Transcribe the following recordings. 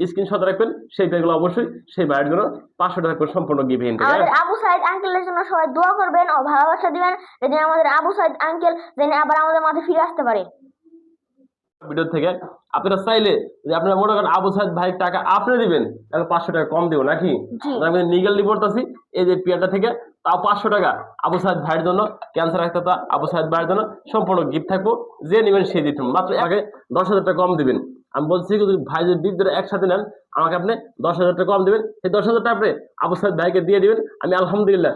Screenshot রাখবেন, সেই পেয়ারগুলো অবশ্যই সেই ভাইয়ের জন্য 500 টাকা করে সম্পূর্ণ গিফট থেকে। আমাদের আবু সাইদ আঙ্কেলের জন্য সবাই দোয়া করবেন ও ভালোবাসা দিবেন, যেন আমাদের আবু সাইদ আঙ্কেল যেন আবার আমাদের মাঝে ফিরে আসতে পারে। ভিডিও থেকে আপনারা চাইলে যে আপনারা মনে করেন আবু সাইদ ভাই টাকা আপনি দিবেন, তাহলে 500 টাকা কম দিব নাকি? আমি নিগেল রিপোর্ট আছি এই যে পেয়ারটা থেকে, তাও 500 টাকা আবু সাইদ ভাইয়ের জন্য, ক্যান্সার ডাক্তার আবু সাইদ ভাইয়ের জন্য সম্পূর্ণ গিফট থাকবো। যে নেবেন সেই দিতে মাত্র আগে 10,000 টাকা কম দিবেন। আমি বলছি যদি ভাই যদি বিদ্যুৎ একসাথে নেন আমাকে আপনি 10,000 টাকা কম দিবেন, সেই 10,000 টাকা আপনি আবু সাইদ ভাইকে দিয়ে দিবেন, আমি আলহামদুলিল্লাহ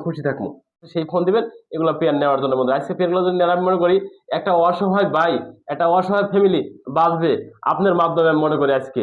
খুশি থাকবো। সেই ফোন দিবেন এগুলো পেয়ার নেওয়ার জন্য বন্ধু। আজকে পেয়ারগুলো যদি নেন আমি মনে করি একটা অসহায় ভাই, একটা অসহায় ফ্যামিলি বাঁচবে আপনার মাধ্যমে, আমি মনে করি আজকে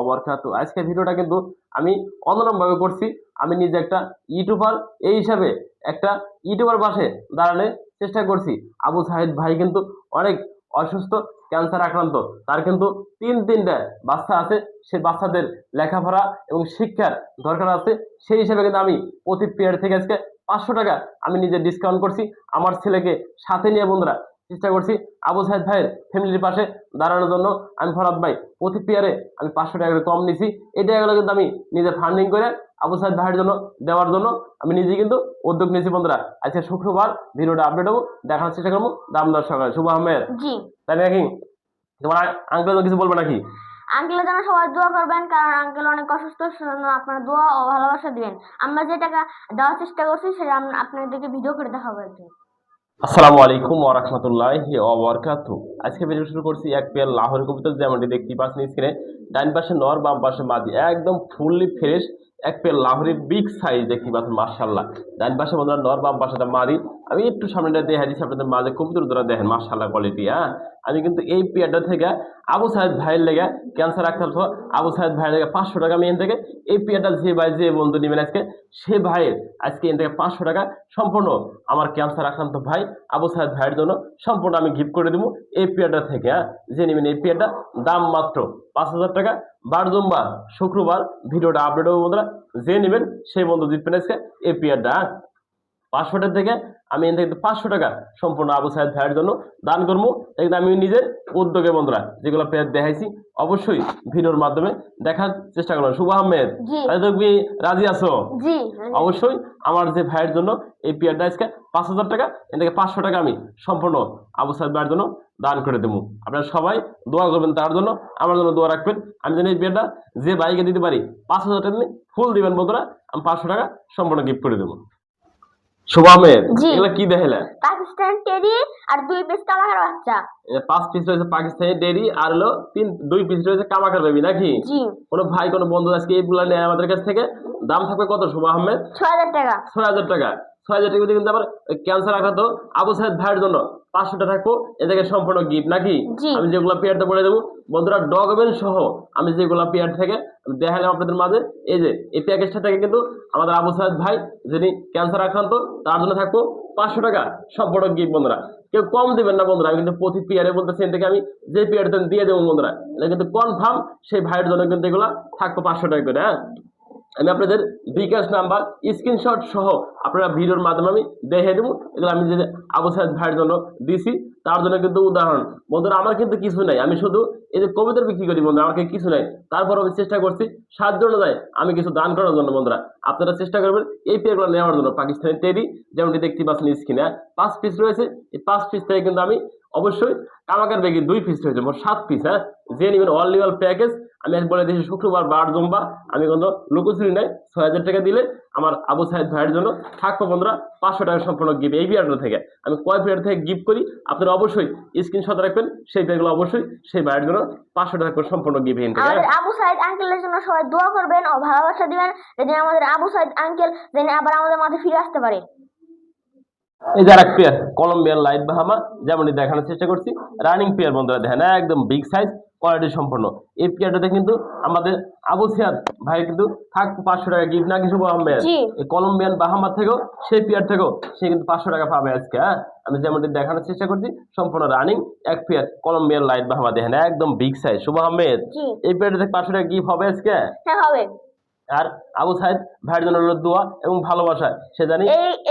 অবরখাত। আজকে ভিডিওটা কিন্তু আমি অন্যরকম ভাবে করছি। আমি নিজে একটা ইউটিউবার, এই হিসাবে একটা ইউটিউবার পাশে দাঁড়ানোর চেষ্টা করছি। আবু সাইদ ভাই কিন্তু অনেক অসুস্থ, ক্যান্সার আক্রান্ত, তার কিন্তু তিনটা বাচ্চা আছে, সেই বাচ্চাদের লেখাপড়া এবং শিক্ষার দরকার আছে। সেই হিসাবে কিন্তু আমি প্রতি পেয়ার থেকে আজকে 500 টাকা আমি নিজে ডিসকাউন্ট করছি। আমার ছেলেকে সাথে নিয়ে বন্ধুরা চেষ্টা করছি আবু সাইদ ভাইয়ের ফ্যামিলির পাশে দাঁড়ানোর জন্য। আমি ফরাদ ভাই প্রতি পেয়ারে আমি 500 টাকা করে কম নিছি। এই টাকাগুলো কিন্তু আমি নিজে ফান্ডিং করে আবু সাইদ ভাইয়ের জন্য দেওয়ার জন্য আমি নিজে কিন্তু উদ্যোগ নিয়েছি বন্ধুরা। আজকে শুক্রবার ভিডিওটা আপডেট হবো, দেখানোর চেষ্টা করবো দামদার সকালে। শুভ আহমেদ, তাই নাকি? তোমার আঙ্কেল কিছু বলবে নাকি? আঙ্কেলের জন্য সবাই দোয়া করবেন, কারণ আঙ্কেল অনেক অসুস্থ, সেজন্য আপনারা দোয়া ও ভালোবাসা দিবেন। আমরা যে টাকা দেওয়ার চেষ্টা করছি সেটা আপনাদেরকে ভিডিও করে দেখাবো একদিন। আসসালামু আলাইকুম ওয়া রাহমাতুল্লাহি ওয়া বারাকাতুহু। আজকে ভিডিও শুরু করছি এক পেয়ার লাহোরি কবুতর, যেমনটি দেখতেই পাচ্ছেন স্ক্রিনে। ডান পাশে নর, বাম পাশে মাদি, একদম ফুললি ফ্রেশ এক পেয়ার লাহোরি বিগ সাইজ দেখতেই পাচ্ছেন মাশাআল্লাহ। ডান পাশে বন্ধুরা নর, বাম পাশে মাদি। আমি একটু সামনেটা দেখাই দিচ্ছি আপনাদের মাঝে, কবুতর দুটো দেখেন মাশাআল্লাহ কোয়ালিটি। আমি কিন্তু এই পেয়ারটা থেকে আবু সাইদ ভাইয়ের লেগে, ক্যান্সার আক্রান্ত আবু সাইদ ভাইয়ের লেগে 500 টাকা আমি এন থেকে এই পেয়ারটা যে ভাই যে বন্ধু নেবেন আজকে, সে ভাইয়ের আজকে এন থেকে 500 টাকা সম্পূর্ণ আমার ক্যান্সার আক্রান্ত ভাই আবু সাইদ ভাইয়ের জন্য সম্পূর্ণ আমি গিফট করে দেবো এই পেয়ারটা থেকে। যে নেবেন এই পেয়ারটা দাম মাত্র 5,000 টাকা। বার জুম্বা শুক্রবার ভিডিওটা আপলোড হবে বন্ধুরা। যে নেবেন সেই বন্ধু জিতবেন আজকে এই পেয়ারটা। 500 টাকা থেকে আমি এখান থেকে 500 টাকা সম্পূর্ণ আবু সাইদ ভাইয়ের জন্য দান করবো। কিন্তু আমি নিজের উদ্যোগে বন্ধুরা যেগুলো পেয়ার দেখাইছি অবশ্যই ভিডিওর মাধ্যমে দেখার চেষ্টা করবো। শুভ আহমেদ, তুমি রাজি আছো? অবশ্যই আমার যে ভাইয়ের জন্য এই পেয়ারটা আজকে 5,000 টাকা, এখান থেকে 500 টাকা আমি সম্পূর্ণ আবু সাইদ ভাইয়ের জন্য দান করে দেবো। আপনারা সবাই দোয়া করবেন তার জন্য, আমার জন্য দোয়া রাখবেন। আমি যেন এই পেয়ারটা যে ভাইকে দিতে পারি 5,000 টাকা ফুল দিবেন বন্ধুরা, আমি 500 টাকা সম্পূর্ণ গিফট করে দেবো। শুভ আহমেদ, এগুলো কি দেখাইলা? পাকিস্তান টেরি আর 2 পিস কামাকার বাচ্চা। 5 পিস রয়েছে পাকিস্তানি টেরি, আর হলো 2 পিস রয়েছে কামাকার বেবি নাকি? কোন ভাই কোন বন্ধু আজকে এইগুলা নেয় আমাদের কাছ থেকে, দাম থাকবে কত শুভ আহমেদ? 6,000 টাকা। 6,000 টাকা। 6,000 টাকা কিন্তু আবার ক্যান্সার আক্রান্ত আবু সাইদ ভাইয়ের জন্য 500 টাকা থাকবো এদিকে সম্পূর্ণ গিফট নাকি? আমি যেগুলো পেয়ারটা বলে দেবো বন্ধুরা ডকুমেন্ট সহ, আমি যেগুলো পেয়ার থেকে দেখালাম আপনাদের মাঝে, এই যে এই প্যাকেজটা থেকে কিন্তু আমাদের আবু সাইদ ভাই যিনি ক্যান্সার আক্রান্ত তার জন্য থাকবো 500 টাকা সম্পূর্ণ গিফট বন্ধুরা। কেউ কম দিবেন না বন্ধুরা, আমি কিন্তু প্রতি পেয়ারে বলতেছি থেকে আমি যে পেয়ারটা দিয়ে দেবো বন্ধুরা, এটা কিন্তু কনফার্ম সেই ভাইয়ের জন্য কিন্তু এগুলো থাকবো 500 টাকা করে। আমি আপনাদের বিকাশ নাম্বার স্ক্রিনশট সহ আপনারা ভিডিওর মাধ্যমে আমি দেখে দেবো। এগুলো আমি যে আবু সাইদ ভাইয়ের জন্য দিছি তার জন্য কিন্তু উদাহরণ বন্ধুরা। আমার কিন্তু কিছু নাই, আমি শুধু এই যে কবিতা বিক্রি করি বন্ধুরা, আমাকে কিছু নাই। তারপর আমি চেষ্টা করছি সাহায্য অনুযায়ী আমি কিছু দান করার জন্য বন্ধুরা। আপনারা চেষ্টা করবেন এই পেয়ারগুলো নেওয়ার জন্য। পাকিস্তানি টেরি যেমনটি দেখতে পাচ্ছেন স্ক্রিনে 5 পিস রয়েছে, এই 5 পিস থেকে কিন্তু আমি অবশ্যই কামাকার বেগে 2 পিস রয়েছে, মোট 7 পিস। যে নেবেন অল লিওয়াল প্যাকেজ আমি বলে দিয়েছি শুক্রবার বার জুম্বা আমি কোনো লুকোচুরি নাই। 6,000 টাকা দিলে আমার আবু সাইদ ভাইয়ের জন্য থাকবো বন্ধুরা 500 টাকা সম্পূর্ণ গিফট। এই পেয়ারটা থেকে আমি কয় পেয়ার থেকে গিফট করি আপনারা অবশ্যই স্ক্রিনশট রাখবেন, সেই পেয়ারগুলো অবশ্যই সেই ভাইয়ের জন্য 500 টাকা করে সম্পূর্ণ গিফট। আমাদের আবু সাইদ আঙ্কেলের জন্য সবাই দোয়া করবেন ও ভালোবাসা দিবেন, যেন আমাদের আবু সাইদ আঙ্কেল যেন আবার আমাদের মাঝে ফিরে আসতে পারে। এই যার এক পেয়ার কলম্বিয়ান লাইট বাহামা, যেমনটি দেখানোর চেষ্টা করছি রানিং পেয়ার বন্ধুরা দেখেন একদম বিগ সাইজ কোয়ালিটি সম্পন্ন। এই পেয়ারটাতে কিন্তু আমাদের আবু সাইদ ভাই কিন্তু থাকবে 500 টাকা গিফট নাকি শুভ আহমেদ? এই কলম্বিয়ান বাহামা থেকেও সেই পেয়ার থেকেও সে কিন্তু 500 টাকা পাবে আজকে। আমি যেমনটি দেখানোর চেষ্টা করছি সম্পূর্ণ রানিং এক পেয়ার কলম্বিয়ান লাইট বাহামা দেখেন একদম বিগ সাইজ। শুভ আহমেদ, এই পেয়ারটাতে 500 টাকা গিফট হবে আজকে? হ্যাঁ হবে। আর আবু সাইদ ভাইয়ের জন্য হলো দোয়া এবং ভালোবাসা। সে জানি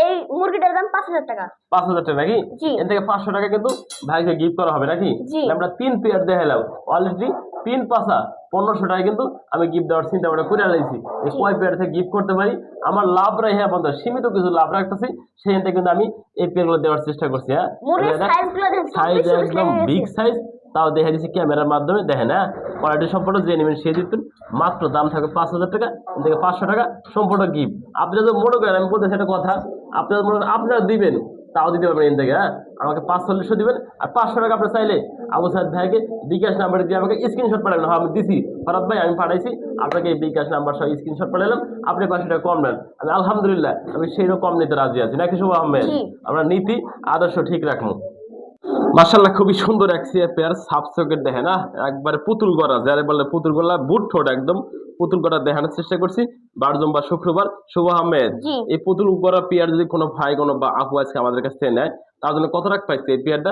এই মুরগিটার দাম 5,000 টাকা। 5,000 টাকা নাকি? এর থেকে 500 টাকা কিন্তু ভাইকে গিফট করা হবে নাকি? আমরা 3 পেয়ার দেখালাম, অলরেডি 3 পাশা 1500 টাকা কিন্তু আমি গিফট দেওয়ার চিন্তা ভাবনা করে আলাইছি। এই কয় পেয়ার থেকে গিফট করতে পারি আমার লাভ রাই, হ্যাঁ বন্ধু সীমিত কিছু লাভ রাখতেছি, সেখান থেকে কিন্তু আমি এই পেয়ারগুলো দেওয়ার চেষ্টা করছি। হ্যাঁ সাইজ একদম বিগ সাইজ, তাও দেখে দিচ্ছি ক্যামেরার মাধ্যমে, দেখেন হ্যাঁ কোয়ালিটি সম্পূর্ণ যে নেবেন সে দিতেন। মাত্র দাম থাকবে 5000 টাকা, এখান থেকে 500 টাকা সম্পূর্ণ গিফট। আপনি যদি মনে করেন, আমি বলতেছি একটা কথা, আপনারা মনে করেন আপনারা দিবেন তাও দিতে পারবেন এখান থেকে। হ্যাঁ আমাকে 4500 দিবেন, আর 500 টাকা আপনি চাইলে আবু সাইদ ভাইকে বিকাশ নাম্বার দিয়ে আমাকে স্ক্রিনশট পাঠাবেন। হ্যাঁ আমি দিছি ফরাদ ভাই, আমি পাঠাইছি আপনাকে এই বিকাশ নাম্বার সহ স্ক্রিনশট পাঠালাম, আপনি 500 টাকা কম নেন। আমি আলহামদুলিল্লাহ আমি সেই রকম নিতে রাজি আছি, নাকি শুভ আহমেদ? আমরা নীতি আদর্শ ঠিক রাখবো। মাশাআল্লাহ খুবই সুন্দর এক পেয়ার সাব সকেট, দেখে না একবারে পুতুল গড়া, যারা বলে পুতুল গড়া বুট ঠোঁট একদম পুতুল গড়া দেখানোর চেষ্টা করছি। বারজম বা শুক্রবার। শুভ আহমেদ, এই পুতুল গড়া পেয়ার যদি কোনো ভাই কোনো বা আপু আজকে আমাদের কাছ থেকে নেয়, তার জন্য কত টাকা পাইছে এই পেয়ারটা?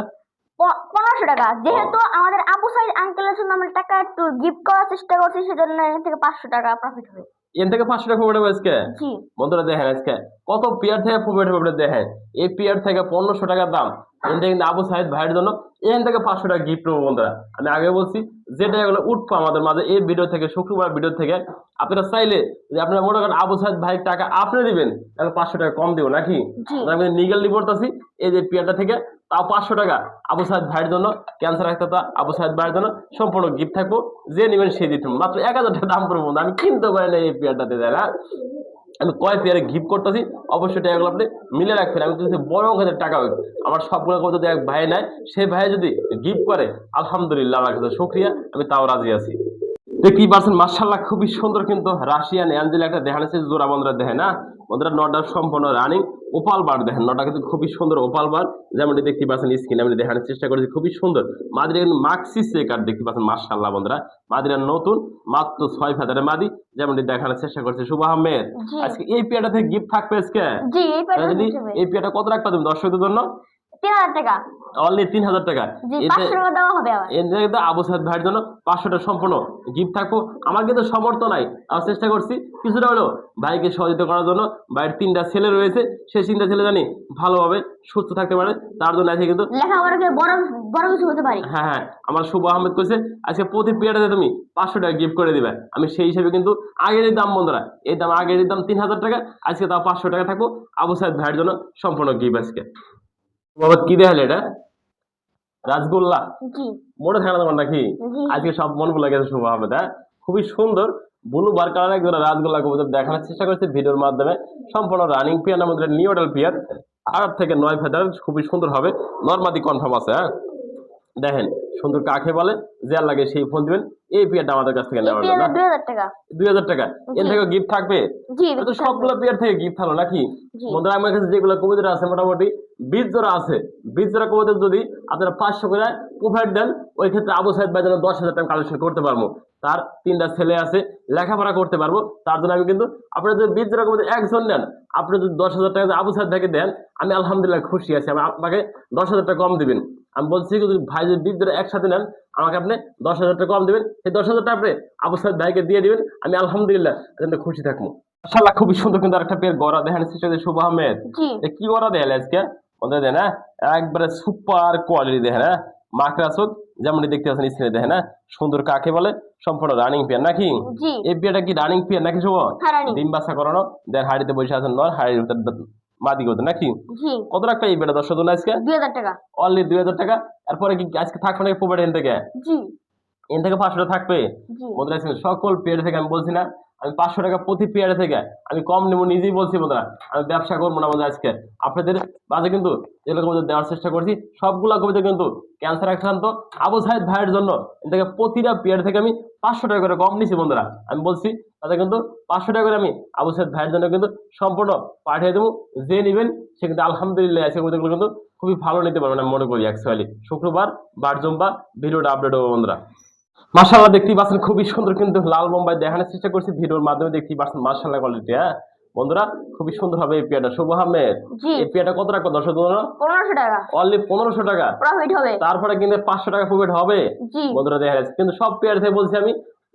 1500 টাকা। যেহেতু আমাদের আবু সাইদ আঙ্কেলের জন্য আমরা টাকা একটু গিফট করার চেষ্টা করছি, সেজন্য এর থেকে 500 টাকা প্রফিট হবে। এর থেকে 500 টাকা প্রফিট হবে আজকে। বন্ধুরা দেখেন আজকে কত পেয়ার থেকে প্রফিট হবে দেখেন। এই পেয়ার থেকে 1500 টাকা দাম, এখান থেকে কিন্তু আবু সাইদ ভাইয়ের জন্য এখান থেকে 500 টাকা গিফট পাবো। বন্ধুরা আমি আগে বলছি যে টাকাগুলো উঠবো আমাদের মাঝে এই ভিডিও থেকে, শুক্রবার ভিডিও থেকে, আপনারা চাইলে যে আপনারা মনে করেন আবু সাইদ ভাই টাকা আপনি দিবেন, তাহলে 500 টাকা কম দিব নাকি? আমি নিগেল রিপোর্ট আছি এই যে পেয়ারটা থেকে, তাও 500 টাকা আবু সাইদ ভাইয়ের জন্য, ক্যান্সার হাসপাতাল আবু সাইদ ভাইয়ের জন্য সম্পূর্ণ গিফট থাকবো, যে নেবেন সে দিতাম। মাত্র 1000 টাকা দাম পড়বো, আমি কিনতে পারি না এই পেয়ারটাতে। তাই না? আমি কয় পেয়ারে গিফট করতেছি, অবশ্যই টাকাগুলো আপনি মিলে রাখবেন। আমি যদি বড় কাছে টাকা হোক, আমার সবগুলো কথা যদি এক ভাই নেয়, সেই ভাই যদি গিফট করে আলহামদুলিল্লাহ আমার কাছে শুকরিয়া, আমি তাও রাজি আছি। দেখতেই পাচ্ছেন মাশাআল্লাহ খুবই সুন্দর কিন্তু রাশিয়ান অ্যাঞ্জেল একটা দেখাচ্ছে জোড়া। বন্ধুরা দেখেন না, বন্ধুরা নটা সম্পূর্ণ রানিং ওপাল বার, দেখেন নটা কিন্তু খুবই সুন্দর ওপাল বার, যেমনটি দেখতে পাচ্ছেন স্ক্রিনে আমি দেখানোর চেষ্টা করেছি, খুবই সুন্দর। মাদিরা কিন্তু মাক্সি চেকার দেখতে পাচ্ছেন মাশাআল্লাহ। বন্ধুরা মাদিরা নতুন মাত্র 6 ফেদারের মাদি, যেমনটি দেখানোর চেষ্টা করছে শুভ আহমেদ। আজকে এই পেয়ারটা থেকে গিফট থাকবে আজকে। এই পেয়ারটা কত রাখবা তুমি দর্শকদের জন্য? 3000 টাকা, অনলি 3000 টাকা। আবু সাইদ ভাইয়ের জন্য 500 টাকা সম্পূর্ণ গিফট থাকবো। আমার কিন্তু সমর্থ নাই, আমি চেষ্টা করছি কিছুটা হলেও ভাইকে সহযোগিতা করার জন্য। ভাইয়ের 3টা ছেলে রয়েছে, সেই 3টা ছেলে জানি ভালোভাবে সুস্থ থাকতে পারে, তার জন্য আছে কিন্তু বড় কিছু হতে পারে। হ্যাঁ হ্যাঁ আমার শুভ আহমেদ কইছে আজকে প্রতি পেয়ারটাতে তুমি 500 টাকা গিফট করে দিবে। আমি সেই হিসেবে কিন্তু আগের দাম, বন্ধুরা এই দাম আগের দাম 3000 টাকা, আজকে তাও 500 টাকা থাকবো আবু সাইদ ভাইয়ের জন্য সম্পূর্ণ গিফট আজকে। বাবা কি দেখালে এটা? রাজগোল্লা মনে থাকে না তোমার নাকি? আজকে সব মন ভুলে গেছে শুভ আহমেদ। হ্যাঁ খুবই সুন্দর ব্লু বার কালার একজন রাজগোল্লা কবুতর দেখানোর চেষ্টা করছি ভিডিওর মাধ্যমে। সম্পূর্ণ রানিং পিয়ার নাম নিউ অডাল পিয়ার, 8 থেকে 9 ফেদার, খুবই সুন্দর হবে, নরমাদি কনফার্ম আছে। হ্যাঁ দেখেন সুন্দর কাকে বলে, যে লাগে সেই ফোন দিবেন। এই পেয়ারটা আমাদের কাছ থেকে নেওয়ার জন্য 2000 টাকা। 2000 টাকা এর থেকে গিফট থাকবে। তো সবগুলো পেয়ার থেকে গিফট থাকলো নাকি? বন্ধুরা আমার কাছে যেগুলো কবুতর আছে মোটামুটি 20 জোড়া আছে। 20 জোড়া কবুতর যদি আপনারা 500 করে প্রোভাইড দেন, ওই ক্ষেত্রে আবু সাইদ ভাই যেন 10,000 টাকা কালেকশন করতে পারবো। তার 3টা ছেলে আছে, লেখাপড়া করতে পারবো, তার জন্য আমি কিন্তু আপনারা যদি 20 জোড়া কবুতর একজন নেন, আপনি যদি 10,000 টাকা আবু সাইদ ভাইকে দেন, আমি আলহামদুলিল্লাহ খুশি আছি। আমি আপনাকে 10,000 টাকা কম দিবেন। আমি বলছি যদি ভাই যদি 20 জোড়া একসাথে নেন, আমাকে আপনি 10,000 টাকা কম দিবেন, সেই 10,000 টাকা আপনি আবু সাইদ ভাইকে দিয়ে দিবেন, আমি আলহামদুলিল্লাহ খুশি থাকবো। মাশাআল্লাহ খুবই সুন্দর কিন্তু আরেকটা পেয়ার গড়া দেখানোর চেষ্টা করছে শুভ আহমেদ। কি গড়া দেখালে আজকে বন্ধুরা? দেন একবারে সুপার কোয়ালিটি, দেখেন মাকড়া চোখ, যেমনটি দেখতে পাচ্ছেন স্ক্রিনে, দেখেন সুন্দর কাকে বলে, সম্পূর্ণ রানিং পেয়ার নাকি? এই পেয়ারটা কি রানিং পেয়ার নাকি শুভ? ডিম বাচ্চা করানো, দেন হাড়িতে বসে আছেন নর, হাড়ির ভিতর মাদি করতে নাকি? কত রাখবে এই পেয়ারটা দর্শক আজকে? 2000 টাকা, অনলি 2000 টাকা। এরপরে কি আজকে থাকবে নাকি প্রোভাইড এন থেকে? এন থেকে 500 টাকা থাকবে। বন্ধুরা সকল পেয়ার থেকে আমি বলছি না আমি 500 টাকা প্রতি পেয়ার থেকে আমি কম নেবো, নিজেই বলছি। বন্ধুরা আমি ব্যবসা করবো না বন্ধুরা, আজকে আপনাদের বাজে কিন্তু যেগুলো কবিতা দেওয়ার চেষ্টা করছি, সবগুলা কবিতা কিন্তু ক্যান্সার আক্রান্ত আবু সাইদ ভাইয়ের জন্য এন থেকে প্রতিটা পেয়ার থেকে আমি 500 টাকা করে কম নিছি। বন্ধুরা আমি বলছি তাদের কিন্তু 500 টাকা করে আমি আবু সাইদ ভাইয়ের জন্য কিন্তু সম্পূর্ণ পাঠিয়ে দেবো। যে নেবেন সে কিন্তু আলহামদুলিল্লাহ আছে কবিতাগুলো কিন্তু খুবই ভালো নিতে পারবেন আমি মনে করি। অ্যাকচুয়ালি শুক্রবার বারজম্বা ভিডিওটা আপডেট হবে বন্ধুরা। মাশাআল্লাহ দেখতেই পাচ্ছেন খুবই সুন্দর কিন্তু লাল বোম্বাই দেখানোর চেষ্টা করছি ভিডিওর মাধ্যমে, দেখতেই পাচ্ছেন মাশাআল্লাহ কোয়ালিটি। হ্যাঁ বন্ধুরা খুবই সুন্দর হবে এই পেয়ারটা। শুভ আহমেদ এই পেয়ারটা কত রাখবো দর্শক? 1500 টাকা, অনলি 1500 টাকা প্রফিট হবে। তারপরে কিন্তু 500 টাকা প্রফিট হবে বন্ধুরা। দেখা যাচ্ছে কিন্তু সব পেয়ার থেকে বলছি আমি,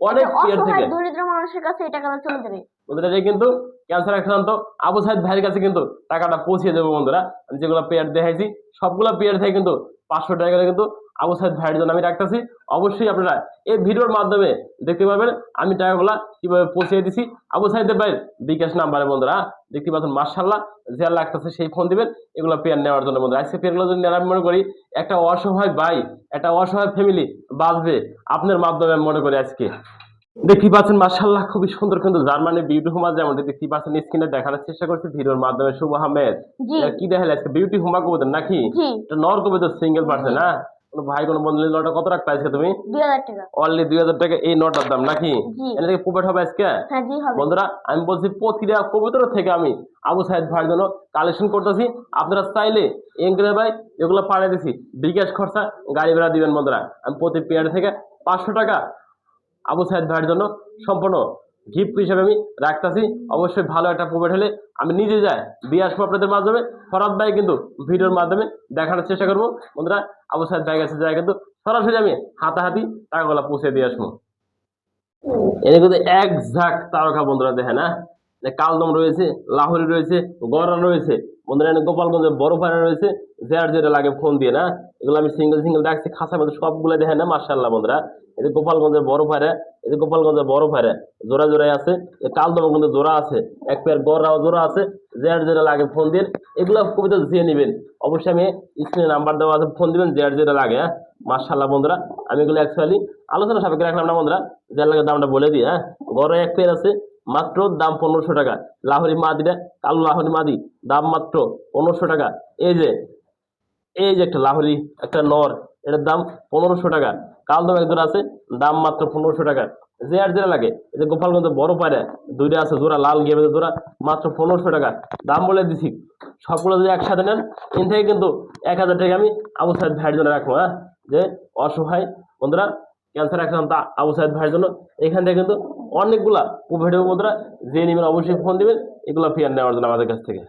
অনেক পেয়ার থেকে দরিদ্র মানুষের কাছে এই টাকাটা চলে যাবে বন্ধুরা। কিন্তু ক্যান্সার আক্রান্ত আবু সাইদ ভাইয়ের কাছে কিন্তু টাকাটা পৌঁছে দেবো বন্ধুরা। আমি যেগুলো পেয়ার দেখাইছি সবগুলো পেয়ার থেকে কিন্তু 500 টাকা করে কিন্তু আবু সাইদ ভাইয়ের জন্য আমি রাখতেছি। অবশ্যই আপনারা এই ভিডিওর মাধ্যমে দেখতে পারবেন আমি টাকাগুলা কিভাবে পৌঁছে দিছি আবু সাইদ ভাইয়ের বিকাশ নাম্বারে। বন্ধুরা দেখতে পাচ্ছেন মাশাআল্লাহ যে লাগতেছে সেই ফোন দিবেন এগুলো পেয়ার নেওয়ার জন্য। বন্ধুরা আজকে পেয়ারগুলো যদি আমি মনে করি একটা অসহায় ভাই, একটা অসহায় ফ্যামিলি বাঁচবে আপনার মাধ্যমে আমি মনে করি। আজকে দেখতে পাচ্ছেন মাশাআল্লাহ খুবই সুন্দর কিন্তু জার্মানি বিউটি হোমা, যেমন দেখতে পাচ্ছেন স্ক্রিনে দেখানোর চেষ্টা করছি ভিডিওর মাধ্যমে। শুভ আহমেদ জি এটা কি দেখালে আজকে বিউটি হোমা কবুতর নাকি? জি এটা নর কবুতর সিঙ্গেল পার্সেন্ট না? কোনো ভাই কোনো বন্ধু নিলে নটা কত রাখতে আজকে তুমি? 2000 টাকা। অনলি 2000 টাকা এই নটার দাম নাকি? জি এটা থেকে প্রফিট হবে আজকে? হ্যাঁ জি হবে। বন্ধুরা আমি বলছি প্রতিটা কবুতর থেকে আমি আবু সাইদ ভাইয়ের জন্য কালেকশন করতেছি। আপনারা চাইলে এঙ্গেলে ভাই এগুলো পাঠিয়ে দিছি, বিকাশ খরচা গাড়ি ভাড়া দিবেন। বন্ধুরা আমি প্রতি পেয়ার থেকে 500 টাকা আবু সাইদ ভাইয়ের জন্য সম্পূর্ণ গিফট হিসেবে আমি রাখতেছি। অবশ্যই ভালো একটা প্রফিট হলে আমি নিজে যাই দিয়ে আসবো আপনাদের মাধ্যমে। ফরাদ ভাই কিন্তু ভিডিওর মাধ্যমে দেখানোর চেষ্টা করবো। বন্ধুরা আবু সাইদ ভাই কাছে যায় কিন্তু সরাসরি আমি হাতাহাতি টাকাগুলা পৌঁছে দিয়ে আসবো। এর কিন্তু এক ঝাঁক তারকা বন্ধুরা দেখেন না, কালদম রয়েছে, লাহোরি রয়েছে, গড়া রয়েছে। বন্ধুরা এখানে গোপালগঞ্জের বড় পায়রা রয়েছে, যার যেটা লাগে ফোন দিয়ে না, এগুলো আমি সিঙ্গেল সিঙ্গেল রাখছি খাঁচার মধ্যে সবগুলো দেখেন না মাশাআল্লাহ। বন্ধুরা এই যে গোপালগঞ্জের বড় পায়রা, এই যে গোপালগঞ্জের বড় পায়রা জোড়া জোড়াই আছে, কালদম কিন্তু জোড়া আছে, এক পেয়ার গড়াও জোড়া আছে, যার যেটা লাগে ফোন দিয়ে এগুলো কবিতা দিয়ে নেবেন। অবশ্যই আমি স্ক্রিনে নাম্বার দেওয়া আছে, ফোন দিবেন যার যেটা লাগে। হ্যাঁ মাশাআল্লাহ বন্ধুরা আমি এগুলো অ্যাকচুয়ালি আলোচনা সাপেক্ষে রাখলাম না। বন্ধুরা যার লাগে দামটা বলে দিই। হ্যাঁ গড়ে এক পেয়ার আছে মাত্র দাম 1500 টাকা। লাহোরি মাদিটা কালো লাহোরি মাদি দাম মাত্র 1500 টাকা। এই যে একটা লাহোরি একটা নর, এটার দাম 1500 টাকা। কালদম একজন আছে দাম মাত্র 1500 টাকা। যে আর যেটা লাগে এই যে গোপালগঞ্জের বড় পায়রা দুইটা আছে জোড়া, লাল গেমের জোড়া মাত্র 1500 টাকা দাম বলে দিছি। সবগুলো যদি একসাথে নেন এন থেকে কিন্তু 1000 টাকা আমি আবু সাইদ ভাইয়ের জন্য রাখবো। হ্যাঁ যে অসহায় বন্ধুরা ক্যান্সার আক্রান্ত আবু সাইদ ভাইয়ের জন্য এখান থেকে কিন্তু অনেকগুলা ভিডিও বন্ধুরা যে নেবেন অবশ্যই ফোন দিবেন এগুলো ফেয়ার নেওয়ার জন্য আমাদের কাছ থেকে।